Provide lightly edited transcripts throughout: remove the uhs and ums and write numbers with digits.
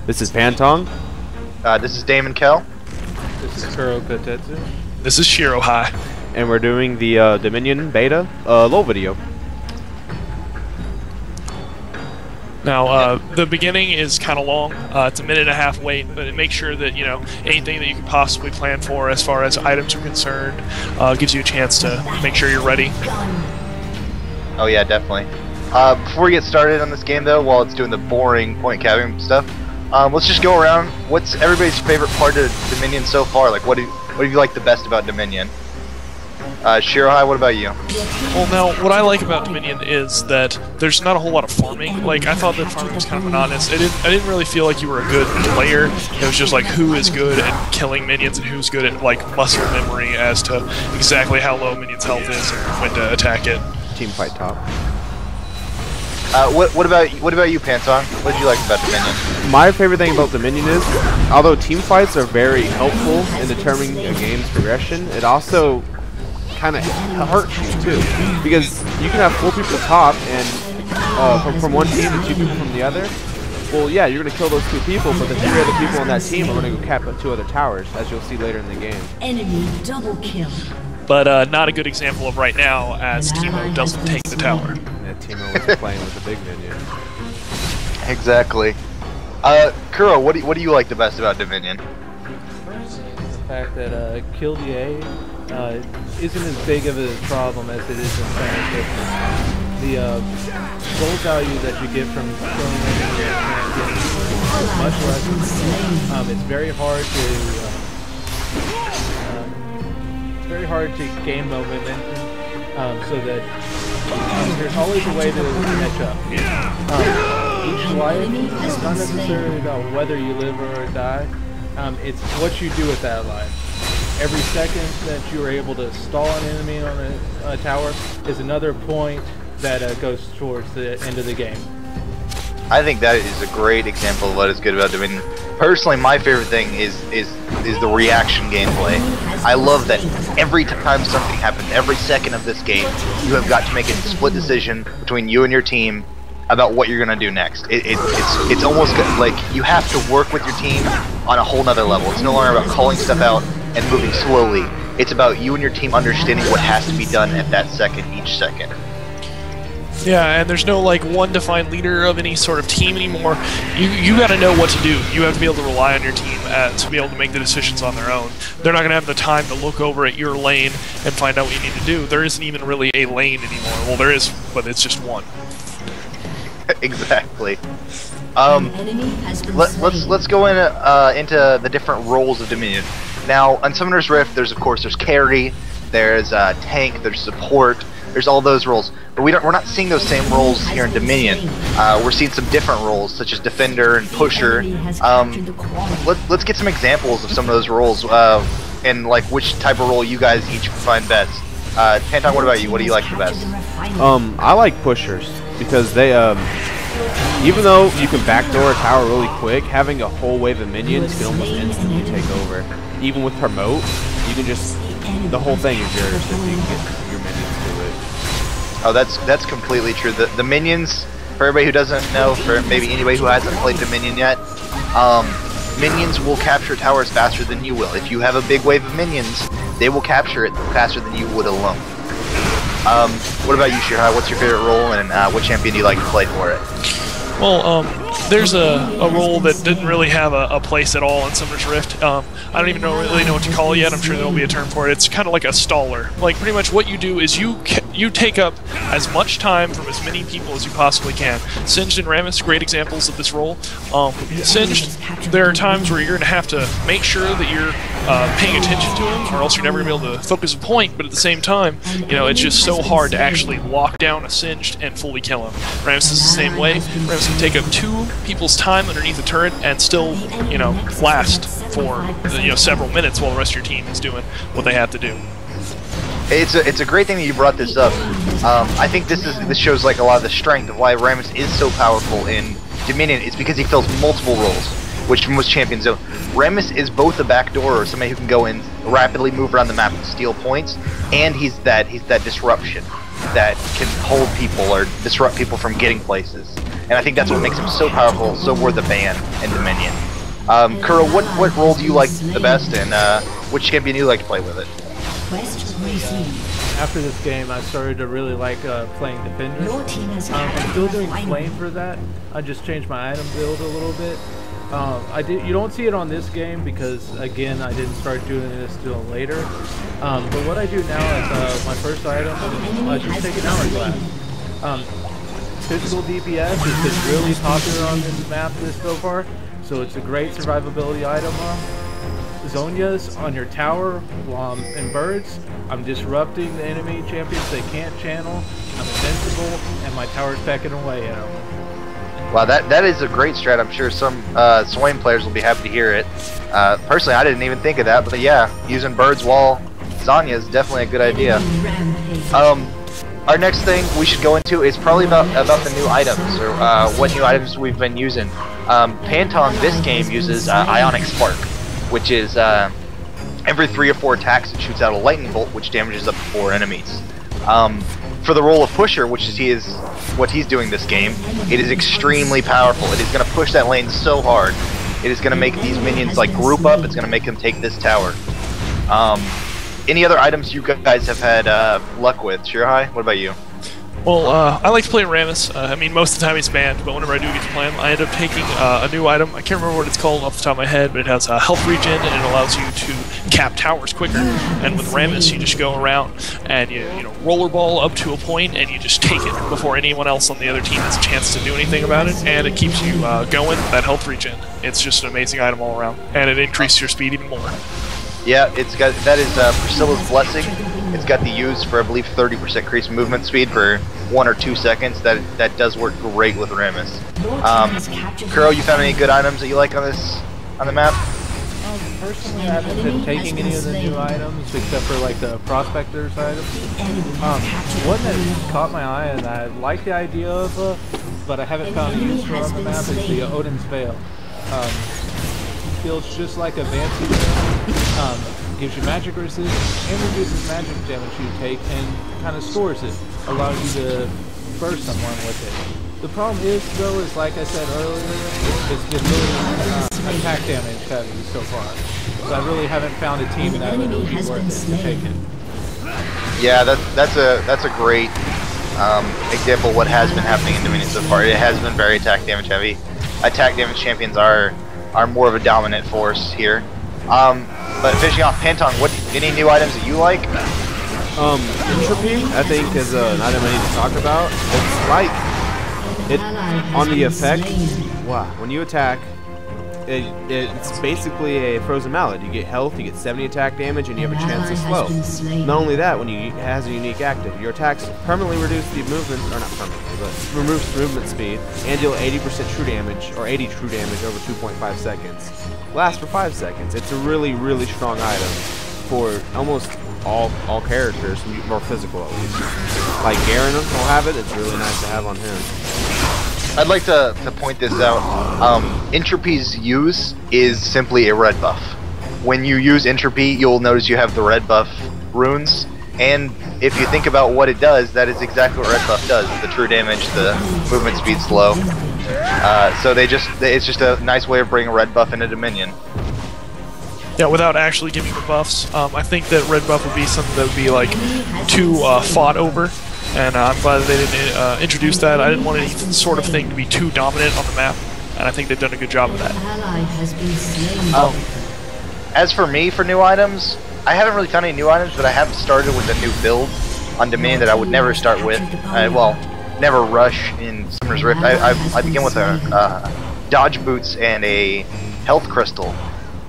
This is Pantong. This is Daemonkel. This is Shirohi Tagtheslayer. This is Shirohi. And we're doing the Dominion beta LoL video. Now, the beginning is kind of long. It's a 1.5-minute wait, but make sure that, you know, anything that you can possibly plan for as far as items are concerned gives you a chance to make sure you're ready. Oh yeah, definitely. Before we get started on this game though, while it's doing the boring point capping stuff, let's just go around. What's everybody's favorite part of Dominion so far? Like, what have you liked the best about Dominion? Shirohi, what about you? Well, now, what I like about Dominion is that there's not a whole lot of farming. Like, I thought that farming was kind of monotonous. I didn't really feel like you were a good player. It was just like who is good at killing minions and who's good at, like, muscle memory as to exactly how low minions' health is and when to attack it. Team fight top. What about you, Pantong? What did you like about Dominion? My favorite thing about Dominion is, although team fights are very helpful in determining a game's progression, it also kind of hurts you too, because you can have 4 people top and from one team and 2 people from the other. Well, yeah, you're gonna kill those 2 people, but the 3 other people on that team are gonna go cap 2 other towers, as you'll see later in the game. Enemy double kill. But not a good example of right now, as Teemo doesn't take the tower. Yeah, Teemo was playing with the big minion. Exactly. Kuro, what do you like the best about Dominion? The fact that kill DA isn't as big of a problem as it is in Fantasy. The gold value that you get from killing enemy is much less. It's very hard to gain momentum, so that there's always a way to catch up. Each life is not necessarily about whether you live or die. It's what you do with that life. Every second that you are able to stall an enemy on a tower is another point that goes towards the end of the game. I think that is a great example of what is good about Dominion. Personally, my favorite thing is the reaction gameplay. I love that every time something happens, every second of this game, you have got to make a split decision between you and your team about what you're gonna do next. It's almost like you have to work with your team on a whole nother level. It's no longer about calling stuff out and moving slowly. It's about you and your team understanding what has to be done at that second, each second. Yeah, and there's no like one defined leader of any sort of team anymore. You got to know what to do. You have to be able to rely on your team to be able to make the decisions on their own. They're not going to have the time to look over at your lane and find out what you need to do. There isn't even really a lane anymore. Well, there is, but it's just one. Exactly. Let's go into the different roles of Dominion. Now, on Summoner's Rift, there's carry, there's tank, there's support, there's all those roles. But we're not seeing those same roles here in Dominion. We're seeing some different roles, such as defender and pusher. Let's get some examples of some of those roles, and like which type of role you guys each find best. Pantong, what about you? What do you like the best? I like pushers because they even though you can backdoor a tower really quick, having a whole wave of minions can almost instantly take over. Even with promote, you can just the whole thing is yours if you can get your minions to it. Oh, that's completely true. The minions, for everybody who doesn't know, for maybe anybody who hasn't played Dominion yet, minions will capture towers faster than you will. If you have a big wave of minions, they will capture it faster than you would alone. What about you, Shirohi? What's your favorite role, and what champion do you like to play for it? Well, there's a role that didn't really have a place at all in Summoner's Rift. I don't even really know what to call it yet. I'm sure there'll be a term for it. It's kind of like a staller. Like, pretty much what you do is you take up as much time from as many people as you possibly can. Singed and Rammus, great examples of this role. Singed, there are times where you're going to have to make sure that you're paying attention to him, or else you're never going to be able to focus a point, but at the same time, you know, it's just so hard to actually lock down a Singed and fully kill him. Rammus is the same way. Rammus can take up 2 people's time underneath the turret and still, you know, last for, you know, several minutes while the rest of your team is doing what they have to do. It's a great thing that you brought this up. I think this shows like a lot of the strength of why Rammus is so powerful in Dominion. It's because he fills multiple roles, which most champions don't. Rammus is both a backdoor, or somebody who can go in, rapidly move around the map and steal points, and he's that disruption that can hold people or disrupt people from getting places. and I think that's what makes him so powerful, so worth a ban in Dominion. Kuro, what role do you like the best, and which champion do you like to play with it? After this game, I started to really like playing Defender. I'm still doing Flame for that. I just changed my item build a little bit. You don't see it on this game because, again, I didn't start doing this till later. But what I do now is my first item, I just take an Hourglass. Physical DPS has been really popular on this map so far, so it's a great survivability item. Zonia's on your tower and birds. I'm disrupting the enemy champions. They can't channel. I'm invincible, and my tower's pecking away at them. Wow, that is a great strat. I'm sure some Swain players will be happy to hear it. Personally, I didn't even think of that, but yeah, using birds wall Zonya is definitely a good idea. Our next thing we should go into is probably about the new items, or what new items we've been using. Pantong this game uses Ionic Spark, which is every 3 or 4 attacks it shoots out a lightning bolt, which damages up to 4 enemies. For the role of pusher, which is what he's doing this game, it is extremely powerful. It is going to push that lane so hard. It is going to make these minions like group up. It's going to make them take this tower. Any other items you guys have had luck with? Shirohi, what about you? Well, I like to play Rammus. I mean, most of the time he's banned, but whenever I do get to play him, I end up taking a new item. I can't remember what it's called off the top of my head, but it has a health regen, and it allows you to cap towers quicker. And with Rammus, you just go around and you rollerball up to a point, and you just take it before anyone else on the other team has a chance to do anything about it. And it keeps you going, that health regen. It's just an amazing item all around, and it increases your speed even more. Yeah, that is Priscilla's Blessing. It's got the use for, I believe, 30% increased movement speed for 1 or 2 seconds. That does work great with Rammus. Kuro, you found any good items that you like on the map? Personally, I haven't been taking any of the new items except for like the Prospector's items. One that caught my eye and I like the idea of, but I haven't found a use for on the map is the Odin's Veil. Feels just like a Vancy. Gives you magic resist and reduces magic damage you take and kind of stores it, allows you to burst someone with it. The problem is, though, is like I said earlier, it's been really attack damage heavy so far. So I really haven't found a team that would be worth it to take it. Yeah, that's a great example of what has been happening in Dominion so far. It has been very attack damage heavy. Attack damage champions are more of a dominant force here. But finishing off Pantong, any new items that you like? Entropy, I think, is an item I need to talk about. It's like, on the effect, wow, when you attack, it's basically a frozen mallet. You get health, you get 70 attack damage, and you have a chance to slow. Not only that, when it has a unique active, your attacks permanently reduce the movement, or not permanently, but removes movement speed, and deal 80% true damage, or 80 true damage over 2.5 seconds. Lasts for 5 seconds. It's a really, really strong item for almost all characters, more physical at least. Like Garen will have it. It's really nice to have on him. I'd like to point this out. Entropy's use is simply a red buff. When you use Entropy, you'll notice you have the red buff runes, and if you think about what it does, that is exactly what red buff does. The true damage, the movement speed slow. So it's just a nice way of bringing a red buff into Dominion. Yeah, without actually giving the buffs, I think that red buff would be something that would be like too fought over. And I'm glad that they didn't introduce that. I didn't want any sort of thing to be too dominant on the map, and I think they've done a good job of that. As for me, for new items, I haven't really found any new items, but I have started with a new build on Dominion that I would never start with. Well, never rush in Summoner's Rift. I begin with a dodge boots and a health crystal.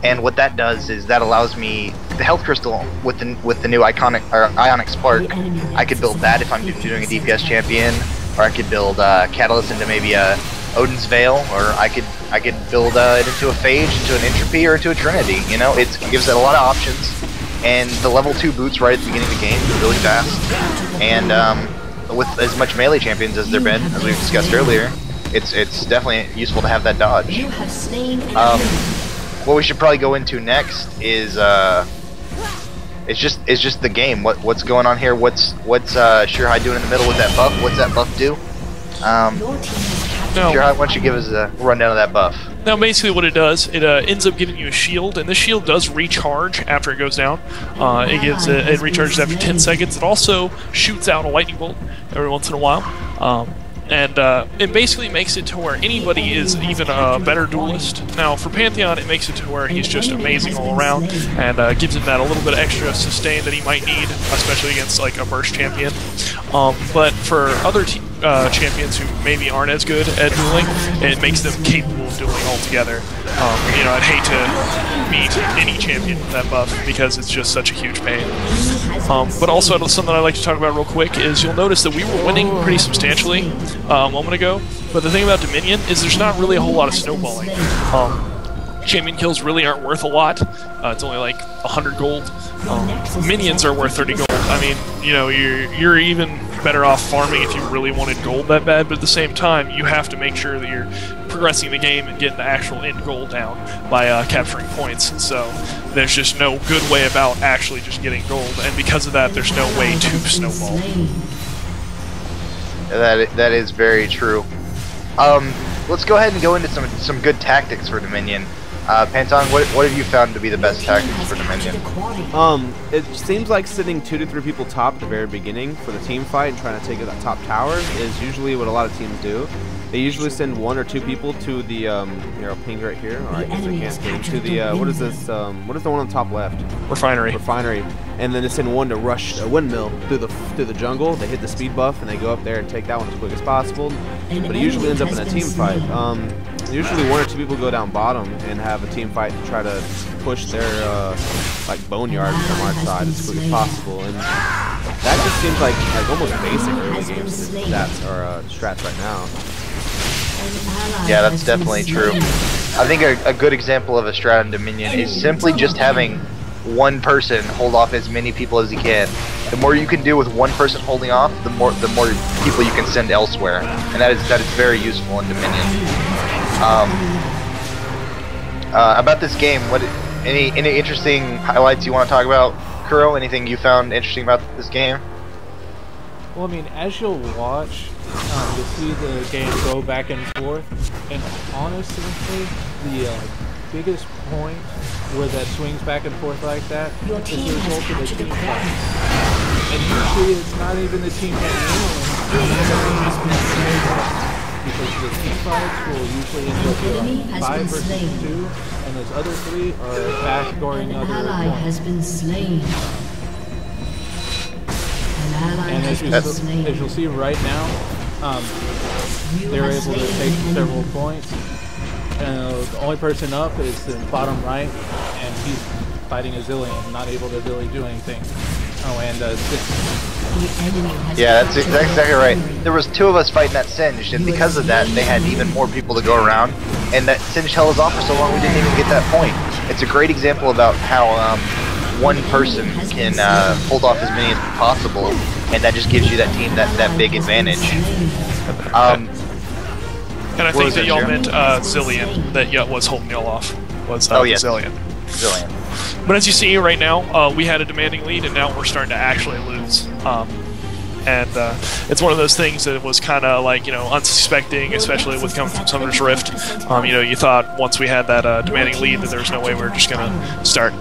And what that does is that allows me the health crystal with the new Ionic Spark. I could build that if I'm doing a DPS champion, or I could build Catalyst into maybe a Odin's Veil, or I could build it into a Phage, into an Entropy, or into a Trinity. You know, it gives it a lot of options. And the level 2 boots right at the beginning of the game are really fast. And with as much melee champions as there been, as we've discussed earlier, it's definitely useful to have that dodge. What we should probably go into next is it's just the game. What's going on here? What's Shirohi doing in the middle with that buff? What's that buff do? No. Shirohi, why don't you give us a rundown of that buff? Now, basically what it does, it ends up giving you a shield, and this shield does recharge after it goes down. It recharges after 10 seconds. It also shoots out a lightning bolt every once in a while. It basically makes it to where anybody is even a better duelist. Now, for Pantheon, it makes it to where he's just amazing all around, and gives him that a little bit extra sustain that he might need, especially against like a burst champion. But for other champions who maybe aren't as good at dueling, it makes them capable of dueling altogether. I'd hate to beat any champion with that buff because it's just such a huge pain. But also, something I'd like to talk about real quick is you'll notice that we were winning pretty substantially a moment ago, but the thing about Dominion is there's not really a whole lot of snowballing. Champion kills really aren't worth a lot. It's only like 100 gold. Minions are worth 30 gold. I mean, you're even better off farming if you really wanted gold that bad, but at the same time, you have to make sure that you're progressing the game and getting the actual end goal down by capturing points. So there's just no good way about actually just getting gold, and because of that, there's no way to snowball. That is very true. Let's go ahead and go into some good tactics for Dominion. Pantong, what have you found to be the best tactics for Dominion? It seems like sitting 2 to 3 people top at the very beginning for the team fight and trying to take that top tower is usually what a lot of teams do. They usually send 1 or 2 people to the, here, I'll ping right here. Alright, I guess I can't. To the, what is this, what is the one on the top left? Refinery. And then they send 1 to rush a windmill through the jungle. They hit the speed buff and they go up there and take that one as quick as possible. But it usually ends up in a team fight. Usually 1 or 2 people go down bottom and have a team fight to try to push their like boneyard from our side as quick as possible. And that just seems like almost basic early game stats or strats right now. Yeah, that's definitely true. I think a good example of a strat in Dominion is simply just having 1 person hold off as many people as he can. The more you can do with 1 person holding off, the more people you can send elsewhere, and that is very useful in Dominion. About this game, any interesting highlights you want to talk about, Kuro? Anything you found interesting about this game? Well, I mean, as you'll watch, you'll see the game go back and forth, and honestly, the biggest point where that swings back and forth like that is the result of the team fight. And usually it's not even the team that wins, because the team fights will usually end up being 5 versus 2, and those other 3 are backdooring other points. And as you'll see right now, they're able to take several points. The only person up is the bottom right, and he's fighting a Zillion, not able to really do anything. Oh, and yeah, that's exactly right. There was 2 of us fighting that Singed, and because of that, they had even more people to go around, and that Singed held us off for so long we didn't even get that point. It's a great example about how 1 person can hold off as many as possible, and that just gives you that team that big advantage. And I think that y'all meant Zillion, that was holding y'all off. Was Zillion. But as you see right now, we had a demanding lead, and now we're starting to actually lose. It's one of those things that was kind of like, unsuspecting, especially with coming from Summoner's Rift. You thought once we had that demanding lead that there was no way we were just going to start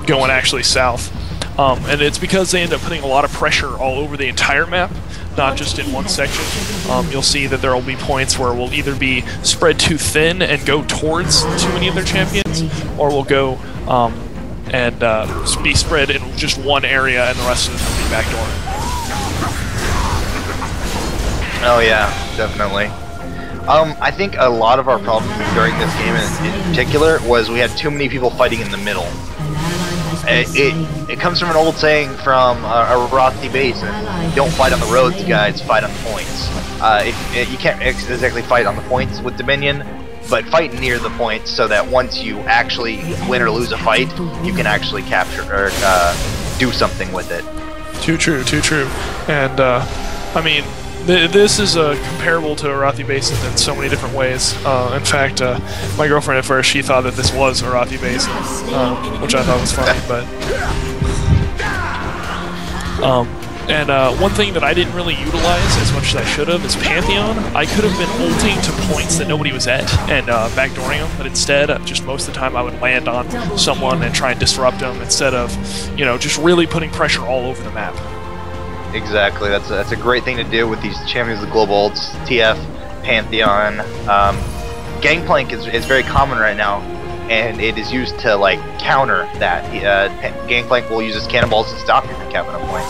going actually south. And it's because they end up putting a lot of pressure all over the entire map, not just in one section. You'll see that there will be points where we'll either be spread too thin and go towards too many of their champions, or we'll go and be spread in just one area and the rest of them will be backdoor. Oh yeah, definitely. I think a lot of our problems during this game in particular was we had too many people fighting in the middle. It comes from an old saying from a Arathi base, don't fight on the roads, guys, fight on the points. You can't exactly fight on the points with Dominion, but fight near the points so that once you actually win or lose a fight, you can actually capture or do something with it. Too true, too true. And, I mean, this is comparable to Arathi Basin in so many different ways. In fact, my girlfriend at first, she thought that this was Arathi Basin, which I thought was funny, but And one thing that I didn't really utilize as much as I should have is Pantheon. I could have been ulting to points that nobody was at and backdooring them, but instead, just most of the time I would land on someone and try and disrupt them instead of, you know, just really putting pressure all over the map. Exactly, that's a great thing to do with these champions of global ults, TF, Pantheon. Gangplank is very common right now, and it is used to like counter that. Gangplank will use his cannonballs to stop you from capping a point.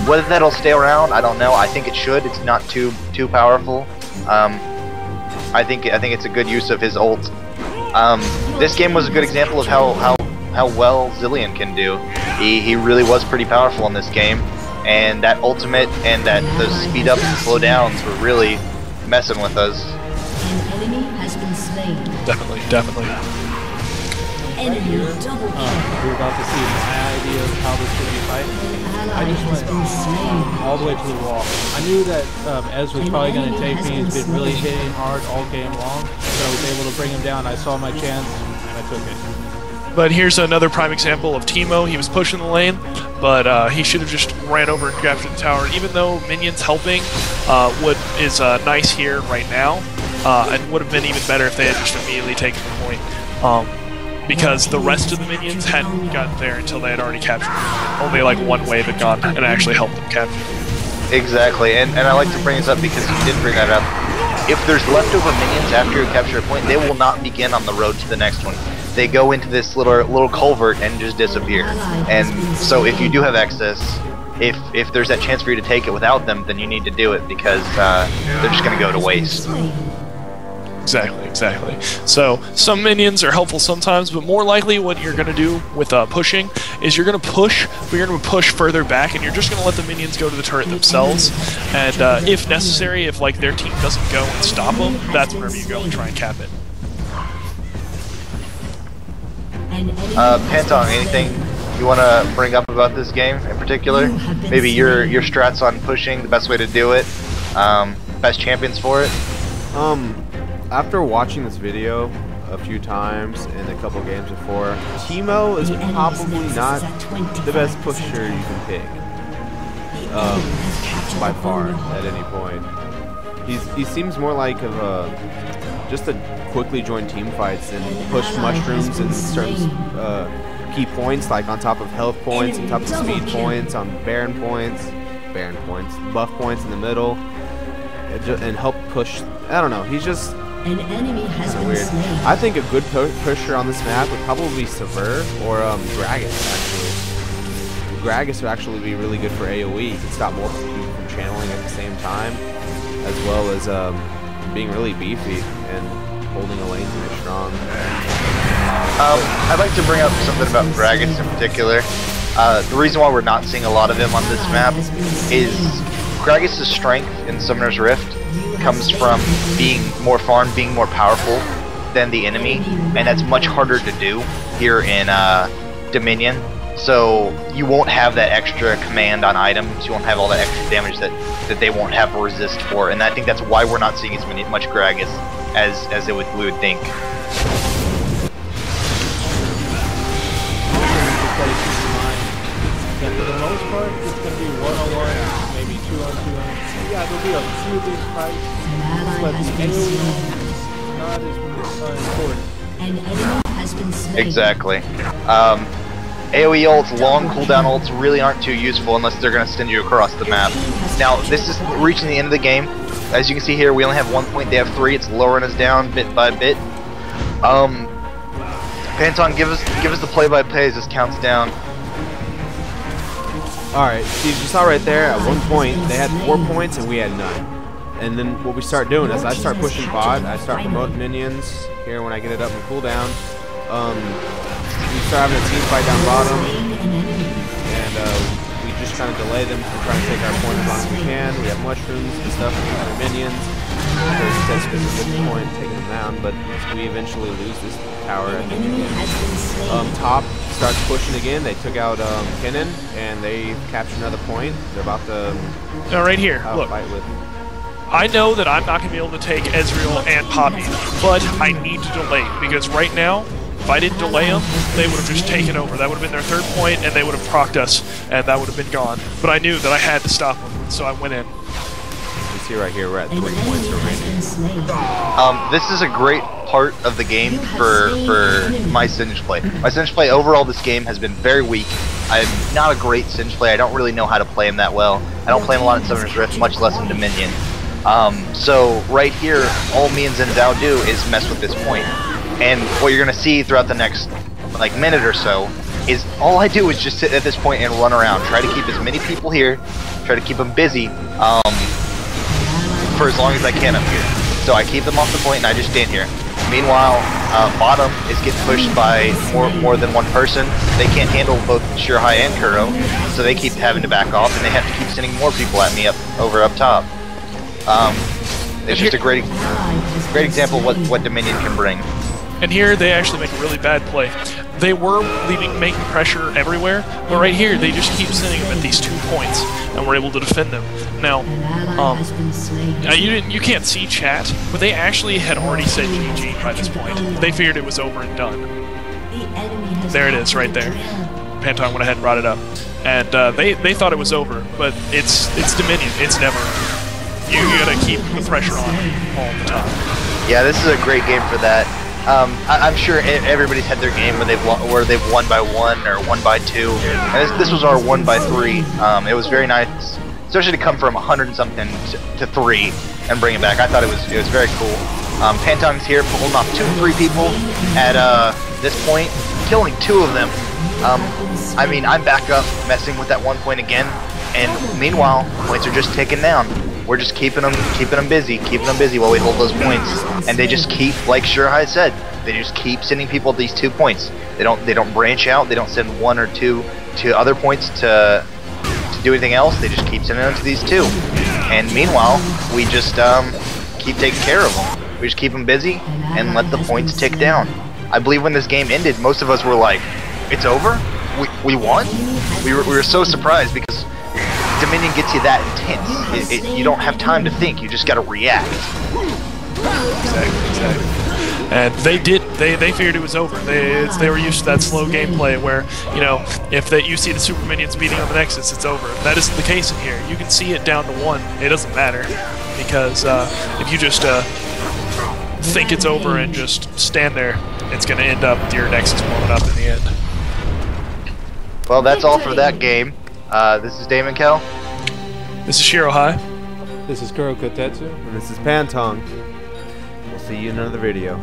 Whether that'll stay around, I don't know. I think it should. It's not too powerful. I think it's a good use of his ult. This game was a good example of how well Zilean can do. He really was pretty powerful in this game, and that ultimate and those speed ups and slow downs were really messing with us. An enemy has been slain. Definitely. Right here, we're about to see my idea of how this should be fighting. I just went all the way to the wall. I knew that Ez was probably going to take me. He's been really hitting hard all game long, so I was able to bring him down. I saw my chance, and I took it. But here's another prime example of Teemo. He was pushing the lane, but he should have just ran over and captured the tower. Even though minions helping is nice here right now, it would have been even better if they had just immediately taken the point. Because the rest of the minions hadn't gotten there until they had already captured it. Only like one wave had gone and actually helped them capture it. Exactly, and I like to bring this up because you did bring that up. If there's leftover minions after you capture a point, they will not begin on the road to the next one. They go into this little culvert and just disappear. And so if you do have access, if there's that chance for you to take it without them, then you need to do it because they're just going to go to waste. Exactly. So some minions are helpful sometimes, but more likely what you're going to do with pushing is you're going to push, but you're going to push further back, and you're just going to let the minions go to the turret themselves. And if necessary, if like their team doesn't go and stop them, that's whenever you go and try and cap it. Pantong, anything you want to bring up about this game in particular? Maybe your strats on pushing, the best way to do it, best champions for it? After watching this video a few times and a couple games before, Teemo is probably not the best pusher you can pick. By far, at any point. He seems more like just a quickly join team fights and push mushrooms in certain key points, like on top of health points, on top of speed points, on Baron points, buff points in the middle, and help push. I don't know. He's just An enemy has been weird. slain. I think a good pusher on this map would probably be Sever or Gragas, actually. Gragas would actually be really good for AoE. He could stop multiple people from channeling at the same time, as well as being really beefy and holding a lane really strong. I'd like to bring up something about Gragas in particular. The reason why we're not seeing a lot of him on this map is Gragas' strength in Summoner's Rift comes from being more farmed, being more powerful than the enemy, and that's much harder to do here in Dominion. So you won't have that extra command on items, you won't have all that extra damage that they won't have a resist for, and I think that's why we're not seeing as much Gragas as we would think. For the most part, it's going to be one-on-one, maybe two-on-two. Yeah, there'll be a few big fights, but the AoE is not as important. An enemy has been slain. Exactly. AoE ults, long cooldown ults really aren't too useful unless they're going to send you across the map. Now, this is reaching the end of the game. As you can see here, we only have 1 point, they have 3. It's lowering us down bit by bit. Pantong, give us the play-by-play as this counts down. Alright, see, you saw right there, at one point, they had 4 points and we had none. And then what we start doing is I start pushing bot, I start promoting minions, here when I get it up and cooldown. We start having a team fight down bottom, and we just kind of delay them from trying to take our point as long as we can. We have mushrooms and stuff, we have minions. That's a good point, taking them down, but we eventually lose this tower. I think. Top starts pushing again. They took out Kennen, and they captured another point. They're about to Now right here, look. fight with. I know that I'm not going to be able to take Ezreal and Poppy, but I need to delay because right now If I didn't delay them, they would have just taken over. That would have been their third point, and they would have procced us, and that would have been gone. But I knew that I had to stop them, so I went in. You see right here, we're at 3 points remaining. This is a great part of the game for my Singe play. My Singe play overall this game has been very weak. I'm not a great Singe player. I don't really know how to play him that well. I don't play him a lot in Summoner's Rift, much less in Dominion. So right here, all me and Zenzao do is mess with this point. And what you're gonna see throughout the next like minute or so is all I do is just sit at this point and run around, try to keep as many people here, try to keep them busy for as long as I can up here. So I keep them off the point and I just stand here. Meanwhile, bottom is getting pushed by more than one person. They can't handle both Shirohi and Kuro, so they keep having to back off, and they have to keep sending more people at me up top. It's just a great example of what Dominion can bring. And here they actually make a really bad play. They were making pressure everywhere, but right here they just keep sending them at these 2 points, and we're able to defend them. Now, you can't see chat, but they actually had already said GG by this point. They figured it was over and done. There it is, right there. Pantong went ahead and brought it up, and they thought it was over, but it's Dominion. It's never over. You gotta keep the pressure on all the time. Yeah, this is a great game for that. I'm sure everybody's had their game where they've won by 1 or 1 by 2. And this was our 1 by 3. It was very nice, especially to come from 100 and something to 3 and bring it back. I thought it was very cool. Pantong's here pulling off 2 or 3 people at this point, killing 2 of them. I mean, I'm back up messing with that 1 point again, and meanwhile, points are just ticking down. We're just keeping them busy while we hold those points, and they just keep, like Shirohi said, they just keep sending people at these 2 points. They don't branch out. They don't send 1 or 2 to other points to do anything else. They just keep sending them to these 2, and meanwhile, we just keep taking care of them. We just keep them busy and let the points tick down. I believe when this game ended, most of us were like, "It's over? We won?" We were so surprised because Dominion gets you that intense. You don't have time to think. You just got to react. Exactly. And they did. They figured it was over. They were used to that slow gameplay where, you know, if you see the super minions beating on the Nexus, it's over. That isn't the case in here. You can see it down to 1. It doesn't matter because if you just think it's over and just stand there, it's going to end up with your Nexus blowing up in the end. Well, that's all for that game. This is Daemonkel. This is Shirohi. This is Kuro Kotetsu. And this is Pantong. We'll see you in another video.